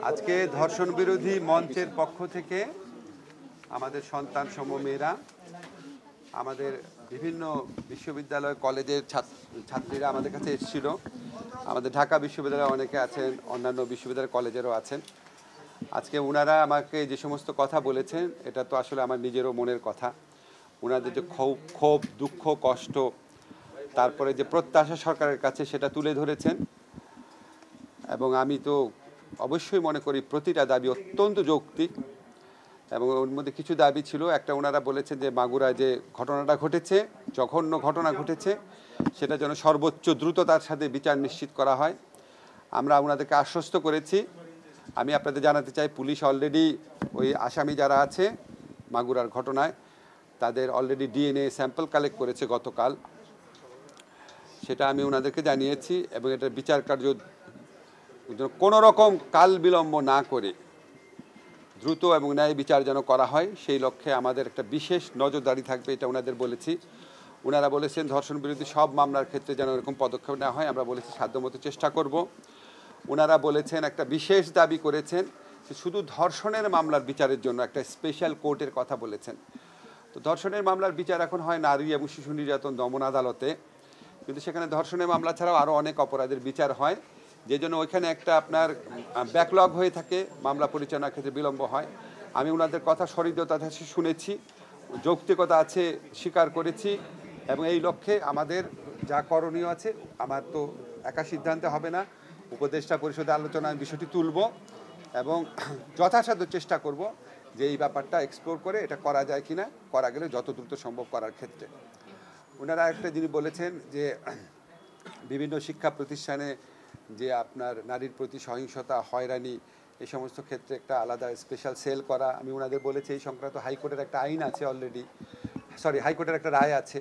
আজকে ধর্ষণ বিরোধী মঞ্চের পক্ষ থেকে আমাদের সন্তান সম মেয়েরা, আমাদের বিভিন্ন বিশ্ববিদ্যালয় কলেজের ছাত্রীরা আমাদের কাছে এসেছিল। আমাদের ঢাকা বিশ্ববিদ্যালয়ে অনেকে আছেন, অন্যান্য বিশ্ববিদ্যালয় কলেজেরও আছেন। আজকে ওনারা আমাকে যে সমস্ত কথা বলেছেন, এটা তো আসলে আমার নিজেরও মনের কথা। ওনাদের যে ক্ষোভ, দুঃখ, কষ্ট, তারপরে যে প্রত্যাশা সরকারের কাছে, সেটা তুলে ধরেছেন। এবং আমি তো অবশ্যই মনে করি প্রতিটা দাবি অত্যন্ত যৌক্তিক, এবং ওর মধ্যে কিছু দাবি ছিল। একটা, ওনারা বলেছেন যে মাগুরায় যে ঘটনাটা ঘটেছে, জঘন্য ঘটনা ঘটেছে, সেটা যেন সর্বোচ্চ দ্রুততার সাথে বিচার নিশ্চিত করা হয়। আমরা ওনাদেরকে আশ্বস্ত করেছি। আমি আপনাদের জানাতে চাই, পুলিশ অলরেডি ওই আসামি যারা আছে মাগুরার ঘটনায়, তাদের অলরেডি ডিএনএ স্যাম্পল কালেক্ট করেছে গতকাল। সেটা আমি ওনাদেরকে জানিয়েছি, এবং এটার বিচার কার্য কোনো রকম কাল বিলম্ব না করে দ্রুত এবং ন্যায় বিচার যেন করা হয়, সেই লক্ষ্যে আমাদের একটা বিশেষ নজরদারি থাকবে, এটা ওনাদের বলেছি। ওনারা বলেছেন ধর্ষণ বিরোধী সব মামলার ক্ষেত্রে যেন এরকম পদক্ষেপ নেওয়া হয়। আমরা বলেছি সাধ্যমতো চেষ্টা করব। ওনারা বলেছেন, একটা বিশেষ দাবি করেছেন যে শুধু ধর্ষণের মামলার বিচারের জন্য একটা স্পেশাল কোর্টের কথা বলেছেন। তো ধর্ষণের মামলার বিচার এখন হয় নারী এবং শিশু নির্যাতন দমন আদালতে, কিন্তু সেখানে ধর্ষণের মামলা ছাড়াও আরও অনেক অপরাধের বিচার হয়, যে জন্য ওইখানে একটা আপনার ব্যাকলগ হয়ে থাকে, মামলা পরিচালনার ক্ষেত্রে বিলম্ব হয়। আমি ওনাদের কথা সহৃদয়তার সাথে শুনেছি, যৌক্তিকতা আছে স্বীকার করেছি, এবং এই লক্ষ্যে আমাদের যা করণীয় আছে, আমার তো একা সিদ্ধান্তে হবে না, উপদেষ্টা পরিষদে আলোচনায় বিষয়টি তুলব এবং যথাসাধ্য চেষ্টা করব যে এই ব্যাপারটা এক্সপ্লোর করে এটা করা যায় কিনা, করা গেলে যত দ্রুত সম্ভব করার ক্ষেত্রে। ওনারা একটা জিনিস বলেছেন যে বিভিন্ন শিক্ষা প্রতিষ্ঠানে যে আপনার নারীর প্রতি সহিংসতা, হয়রানি, এই সমস্ত ক্ষেত্রে একটা আলাদা স্পেশাল সেল করা। আমি ওনাদের বলেছি এই সংক্রান্ত হাইকোর্টের একটা আইন আছে অলরেডি, হাইকোর্টের একটা রায় আছে।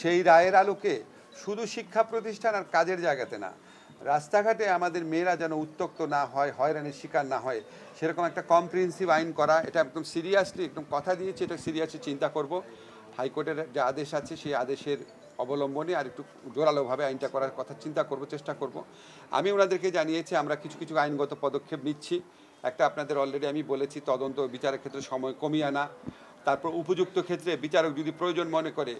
সেই রায়ের আলোকে শুধু শিক্ষা প্রতিষ্ঠান আর কাজের জায়গাতে না, রাস্তাঘাটে আমাদের মেয়েরা যেন উত্ত্যক্ত না হয়, হয়রানির শিকার না হয়, সেরকম একটা কম্প্রিহেন্সিভ আইন করা। এটা একদম সিরিয়াসলি, একদম কথা দিয়েছি, এটা সিরিয়াসলি চিন্তা করব। হাইকোর্টের যে আদেশ আছে সেই আদেশের অবলম্বনে আর একটু জোরালোভাবে আইনটা করার কথা চিন্তা করব, চেষ্টা করব। আমি ওনাদেরকে জানিয়েছি আমরা কিছু কিছু আইনগত পদক্ষেপ নিচ্ছি। একটা, আপনাদের অলরেডি আমি বলেছি, তদন্ত বিচারের ক্ষেত্রে সময় কমিয়ে আনা। তারপর উপযুক্ত ক্ষেত্রে বিচারক যদি প্রয়োজন মনে করে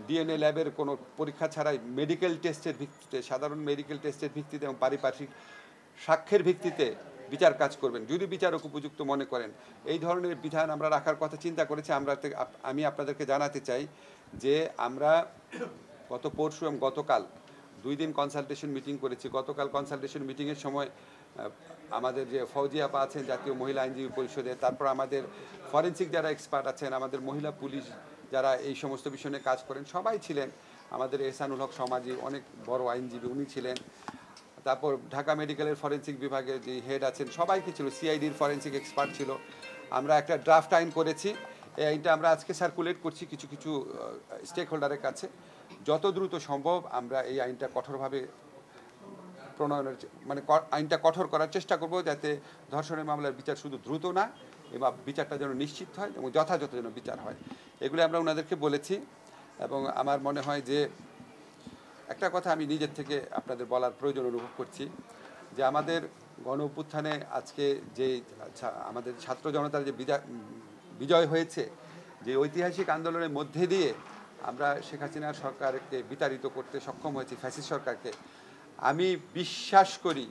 ডিএনএ ল্যাবের কোনো পরীক্ষা ছাড়াই মেডিকেল টেস্টের ভিত্তিতে, সাধারণ মেডিকেল টেস্টের ভিত্তিতে এবং পারিপার্শ্বিক সাক্ষ্যের ভিত্তিতে বিচার কাজ করবেন, যদি বিচারক উপযুক্ত মনে করেন। এই ধরনের বিধান আমরা রাখার কথা চিন্তা করেছি। আমি আপনাদেরকে জানাতে চাই যে আমরা গত পরশু এবং গতকাল 2 দিন কনসালটেশন মিটিং করেছি। গতকাল কনসালটেশন মিটিংয়ের সময় আমাদের যে ফৌজি আপা আছেন জাতীয় মহিলা আইনজীবী পরিষদে, তারপর আমাদের ফরেন্সিক যারা এক্সপার্ট আছেন, আমাদের মহিলা পুলিশ যারা এই সমস্ত বিষয় নিয়ে কাজ করেন, সবাই ছিলেন। আমাদের এহসানুল হক সমাজি অনেক বড় আইনজীবী, উনি ছিলেন। তারপর ঢাকা মেডিকেলের ফরেন্সিক বিভাগের যে হেড আছেন, সবাই কি ছিল, সিআইডির ফরেন্সিক এক্সপার্ট ছিল। আমরা একটা ড্রাফট আইন করেছি। এই আইনটা আমরা আজকে সার্কুলেট করছি কিছু কিছু স্টেক হোল্ডারের কাছে। যত দ্রুত সম্ভব আমরা এই আইনটা কঠোরভাবে প্রণয়নের, মানে আইনটা কঠোর করার চেষ্টা করব, যাতে ধর্ষণের মামলার বিচার শুধু দ্রুত না, এবং বিচারটা যেন নিশ্চিত হয় এবং যথাযথ যেন বিচার হয়, এগুলো আমরা ওনাদেরকে বলেছি। এবং আমার মনে হয় যে একটা কথা আমি নিজের থেকে আপনাদের বলার প্রয়োজন অনুভব করছি, যে আমাদের গণ অভ্যুত্থানে আজকে যে আমাদের ছাত্র জনতার যে বিজয় হয়েছে, যে ঐতিহাসিক আন্দোলনের মধ্যে দিয়ে আমরা শেখ হাসিনার সরকারকে বিতাড়িত করতে সক্ষম হয়েছি, ফ্যাসিস্ট সরকারকে। আমি বিশ্বাস করি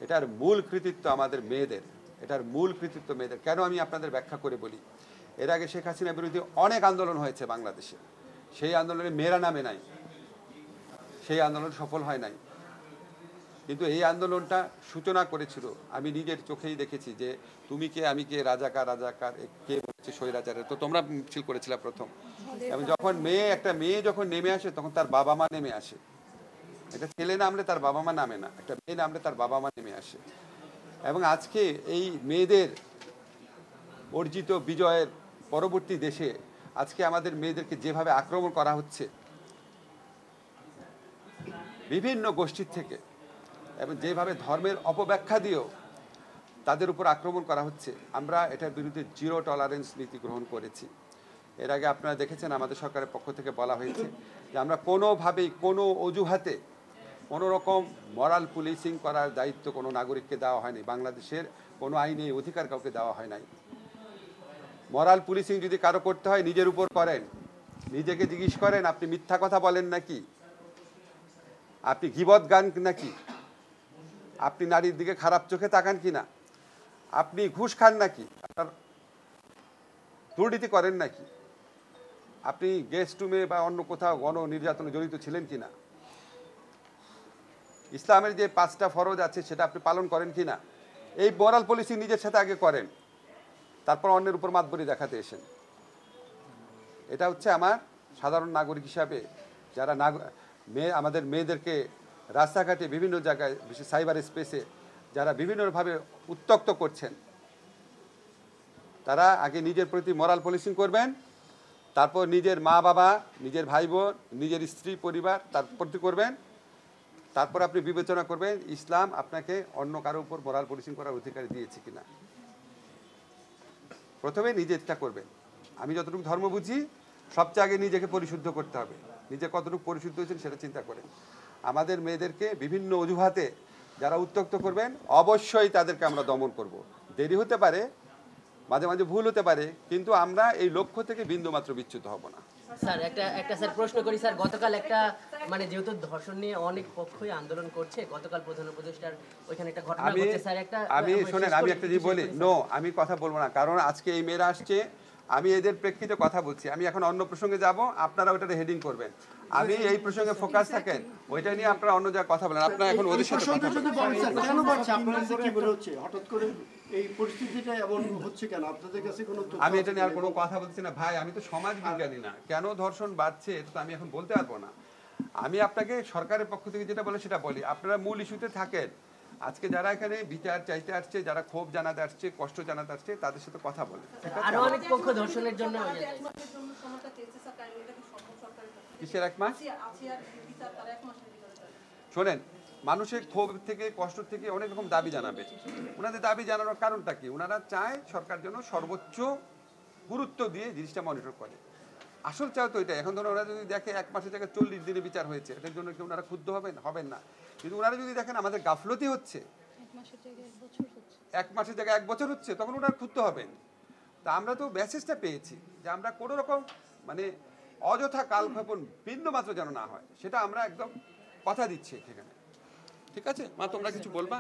এটার মূল কৃতিত্ব আমাদের মেয়েদের, এটার মূল কৃতিত্ব মেয়েদের। কেন আমি আপনাদের ব্যাখ্যা করে বলি। এর আগে শেখ হাসিনা বিরোধী অনেক আন্দোলন হয়েছে বাংলাদেশে, সেই আন্দোলনে মেয়েরা নামে নাই, সেই আন্দোলন সফল হয় নাই। কিন্তু এই আন্দোলনটা সূচনা করেছিল, আমি নিজের চোখেই দেখেছি, যে তুমি কে আমি কে, রাজাকার রাজাকার, কে বলছে স্বৈরাচারের, তো তোমরা মিছিল করেছিলে প্রথম। এবং যখন একটা মেয়ে যখন নেমে আসে, তখন তার বাবা মা নেমে আসে। একটা ছেলে নামলে তার বাবা মা নামে না, একটা মেয়ে নামলে তার বাবা মা নেমে আসে। এবং আজকে এই মেয়েদের অর্জিত বিজয়ের পরবর্তী দেশে আজকে আমাদের মেয়েদেরকে যেভাবে আক্রমণ করা হচ্ছে বিভিন্ন গোষ্ঠীর থেকে, এবং যেভাবে ধর্মের অপব্যাখ্যা দিয়েও তাদের উপর আক্রমণ করা হচ্ছে, আমরা এটার বিরুদ্ধে জিরো টলারেন্স নীতি গ্রহণ করেছি। এর আগে আপনারা দেখেছেন আমাদের সরকারের পক্ষ থেকে বলা হয়েছে যে আমরা কোনোভাবেই, কোনো অজুহাতে কোনো রকম মরাল পুলিশিং করার দায়িত্ব কোনো নাগরিককে দেওয়া হয়নি। বাংলাদেশের কোনো আইনে এই অধিকার কাউকে দেওয়া হয় নাই। মরাল পুলিশিং যদি কারো করতে হয় নিজের উপর করেন, নিজেকে জিজ্ঞেস করেন আপনি মিথ্যা কথা বলেন নাকি, আপনি গীবত গান নাকি, আপনি নারীর দিকে খারাপ চোখে তাকান কিনা, আপনি ঘুষ খান নাকি, আপনার দুর্নীতি করেন নাকি, আপনি গেস্ট রুমে বা অন্য কোথাও গণ নির্যাতনে জড়িত ছিলেন কিনা, ইসলামের যে 5টা ফরজ আছে সেটা আপনি পালন করেন কিনা, এই মরাল পলিসি নিজের সাথে আগে করেন, তারপর অন্যের উপর মাতবরি দেখাতে এসেন। এটা হচ্ছে আমার সাধারণ নাগরিক হিসাবে যারা আমাদের মেয়েদেরকে রাস্তাঘাটে বিভিন্ন জায়গায়, বিশেষ সাইবার স্পেসে যারা বিভিন্নভাবে উত্ত্যক্ত করছেন, তারা আগে নিজের প্রতি মরাল পলিসিং করবেন, তারপর নিজের মা বাবা, নিজের ভাই বোন, নিজের স্ত্রী পরিবার তার প্রতি করবেন, তারপর আপনি বিবেচনা করবেন ইসলাম আপনাকে অন্য কারো উপর মরাল পলিসিং করার অধিকার দিয়েছে কিনা। প্রথমে নিজেরটা করবেন। আমি যতটুকু ধর্ম বুঝি সবচেয়ে আগে নিজেকে পরিশুদ্ধ করতে হবে। নিজে কতটুকু পরিশুদ্ধ হয়েছেন সেটা চিন্তা করেন। আমাদের মেয়েদেরকে বিভিন্ন অজুহাতে যারা উত্ত্যক্ত করবেন অবশ্যই তাদেরকে আমরা দমন করব। দেরি হতে পারে, মাঝে মাঝে ভুল হতে পারে, কিন্তু আমরা এই লক্ষ্য থেকে বিন্দুমাত্র বিচ্যুত হব না। স্যার একটা স্যার প্রশ্ন করি স্যার, গতকাল একটা মানে যেহেতু ধর্ষণ নিয়ে অনেক পক্ষই আন্দোলন করছে, গতকাল প্রধান উপদেষ্টার ওইখানে একটা ঘটনা ঘটছে স্যার। আমি শোনেন, আমি একটা জিনিস বলি, আমি কথা বলবো না, কারণ আজকে এই মেয়েরা আসছে, আমি এদের প্রেক্ষিতে কথা বলছি। আমি এখন অন্য প্রসঙ্গে যাব, আপনারা ওইটাতে হেডিং করবেন। আমি এই প্রসঙ্গে ফোকাস থাকেন, ওইটা নিয়ে আপনারা অন্য জায়গায় কথা বলেন। আপনারা এখন ওদের সাথে কথা বলেন। এই পরিস্থিতিটা এমন হচ্ছে কেন? আপনাদের কাছে কোনো আমি এটা নিয়ে আর কোনো কথা বলছি না ভাই, আমি তো সমাজ বিজ্ঞানী না। কেন ধর্ষণ বাড়ছে এটা তো আমি এখন বলতে পারবো না। আমি আপনাকে সরকারের পক্ষ থেকে যেটা বলে সেটা বলি, আপনারা মূল ইস্যুতে থাকেন। আজকে যারা এখানে বিচার চাইতে আসছে, যারা ক্ষোভ জানাতে আসছে, কষ্ট জানাতে আসছে, তাদের সাথে কথা বলে। আরো অনেক পক্ষ ধর্ষণের জন্য কিসের 1 মাস? শোনেন, মানুষের ক্ষোভ থেকে, কষ্ট থেকে অনেক রকম দাবি জানাবে। ওনাদের দাবি জানানোর কারণটা কি? ওনারা চায় সরকার যেন সর্বোচ্চ গুরুত্ব দিয়ে জিনিসটা মনিটর করে। আসল চাও তো এটা। এখন ধরো ওরা যদি দেখে 1 মাসের জায়গায় 40 দিনে বিচার হয়েছে, এটার জন্য কি ওনারা ক্ষুব্ধ হবেন না। কিন্তু ওনারা যদি দেখেন আমাদের গাফলতি হচ্ছে, 1 মাসের জায়গায় 1 বছর হচ্ছে, তখন ওনারা ক্ষুব্ধ হবেন। তা আমরা তো মেসেজটা পেয়েছি যে আমরা কোনো রকম মানে অযথা কালক্ষেপণ বিন্দুমাত্র যেন না হয়, সেটা আমরা একদম কথা দিচ্ছি এখানে। ঠিক আছে মা, তোমরা কিছু বলবা?